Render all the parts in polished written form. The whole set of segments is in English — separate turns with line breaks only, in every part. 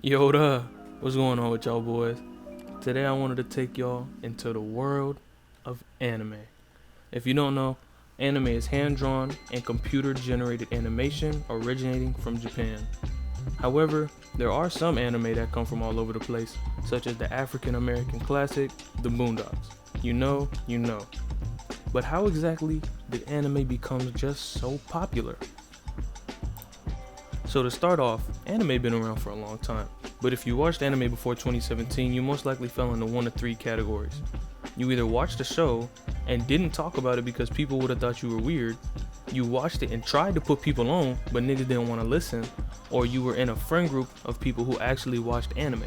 Yoda, what's going on with y'all boys? Today I wanted to take y'all into the world of anime. If you don't know, anime is hand-drawn and computer-generated animation originating from Japan. However, there are some anime that come from all over the place, such as the African-American classic, The Boondocks. You know. But how exactly did anime become just so popular? So to start off, anime been around for a long time, but if you watched anime before 2017, you most likely fell into one of three categories. You either watched the show and didn't talk about it because people would have thought you were weird, you watched it and tried to put people on, but niggas didn't want to listen, or you were in a friend group of people who actually watched anime.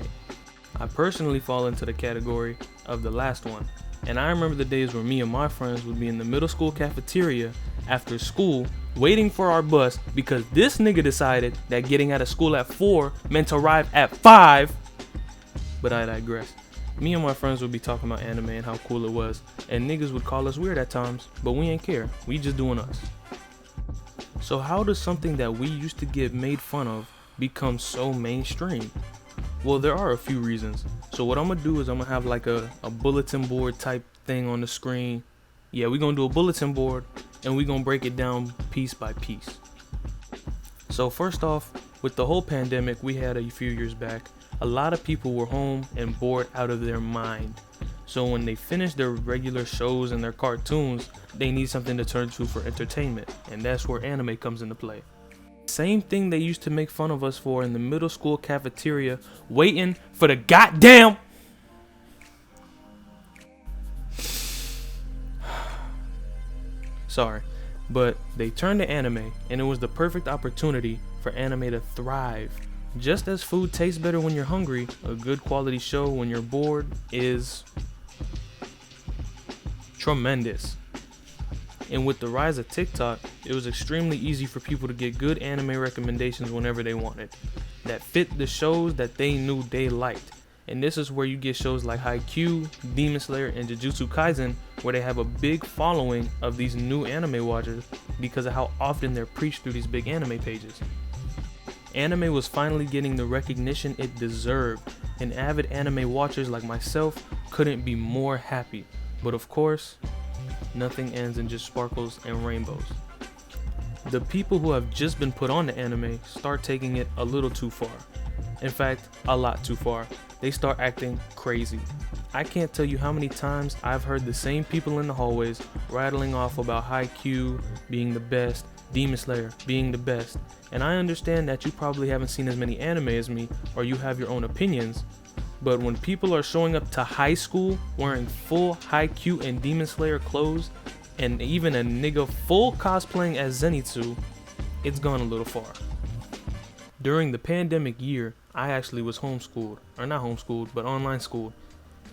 I personally fall into the category of the last one, and I remember the days where me and my friends would be in the middle school cafeteria after school waiting for our bus because this nigga decided that getting out of school at 4 meant to arrive at 5. But I digress. Me and my friends would be talking about anime and how cool it was, and niggas would call us weird at times, but we ain't care. We just doing us. So how does something that we used to get made fun of become so mainstream? Well, there are a few reasons. So what I'm gonna do is I'm gonna have like a bulletin board type thing on the screen. Yeah, we're gonna do a bulletin board and we're gonna break it down piece by piece. So first off, with the whole pandemic we had a few years back, a lot of people were home and bored out of their mind. So when they finish their regular shows and their cartoons, they need something to turn to for entertainment, and that's where anime comes into play. Same thing they used to make fun of us for in the middle school cafeteria, waiting for the goddamn... Sorry, but they turned to anime, and it was the perfect opportunity for anime to thrive. Just as food tastes better when you're hungry, a good quality show when you're bored is tremendous. And with the rise of TikTok, it was extremely easy for people to get good anime recommendations whenever they wanted, that fit the shows that they knew they liked. And this is where you get shows like Haikyuu, Demon Slayer, and Jujutsu Kaisen, where they have a big following of these new anime watchers because of how often they're preached through these big anime pages. Anime was finally getting the recognition it deserved, and avid anime watchers like myself couldn't be more happy. But of course, nothing ends in just sparkles and rainbows. The people who have just been put on to anime start taking it a little too far. In fact, a lot too far. They start acting crazy. I can't tell you how many times I've heard the same people in the hallways rattling off about Haikyuu being the best, Demon Slayer being the best, and I understand that you probably haven't seen as many anime as me, or you have your own opinions, but when people are showing up to high school wearing full Haikyuu and Demon Slayer clothes, and even a nigga full cosplaying as Zenitsu, it's gone a little far. During the pandemic year, I actually was homeschooled, or not homeschooled, but online schooled.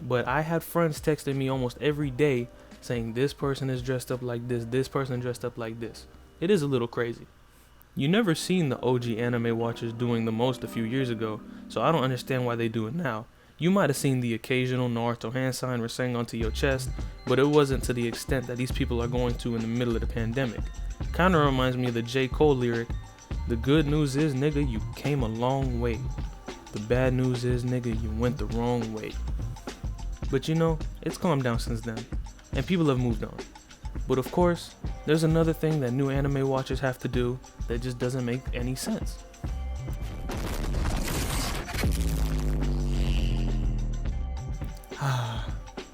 But I had friends texting me almost every day saying this person is dressed up like this person dressed up like this. It is a little crazy. You never seen the OG anime watchers doing the most a few years ago, so I don't understand why they do it now. You might have seen the occasional Naruto hand sign or saying onto your chest, but it wasn't to the extent that these people are going to in the middle of the pandemic. Kinda reminds me of the J. Cole lyric, "The good news is, nigga, you came a long way. The bad news is, nigga, you went the wrong way." But you know, it's calmed down since then, and people have moved on. But of course, there's another thing that new anime watchers have to do that just doesn't make any sense.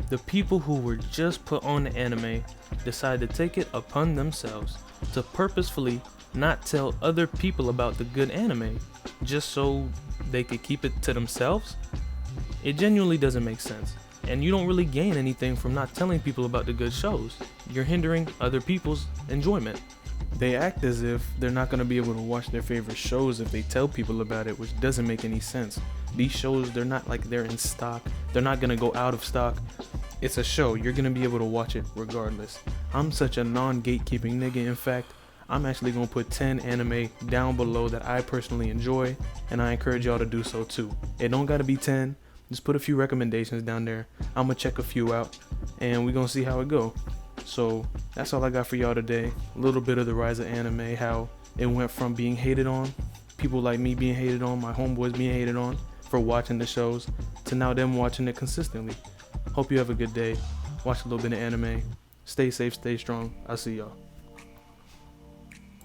The people who were just put on the anime decide to take it upon themselves to purposefully not tell other people about the good anime just so they could keep it to themselves. It genuinely doesn't make sense, and you don't really gain anything from not telling people about the good shows. You're hindering other people's enjoyment. They act as if they're not going to be able to watch their favorite shows if they tell people about it, which doesn't make any sense. These shows, they're not like they're in stock. They're not going to go out of stock. It's a show. You're going to be able to watch it regardless. I'm such a non-gatekeeping nigga. In fact, I'm actually going to put 10 anime down below that I personally enjoy, and I encourage y'all to do so too. It don't got to be 10. Just put a few recommendations down there. I'm going to check a few out, and we're going to see how it go. So that's all I got for y'all today. A little bit of the rise of anime, how it went from being hated on, people like me being hated on, my homeboys being hated on, for watching the shows to now them watching it consistently. Hope you have a good day. Watch a little bit of anime. Stay safe, stay strong. I'll see y'all.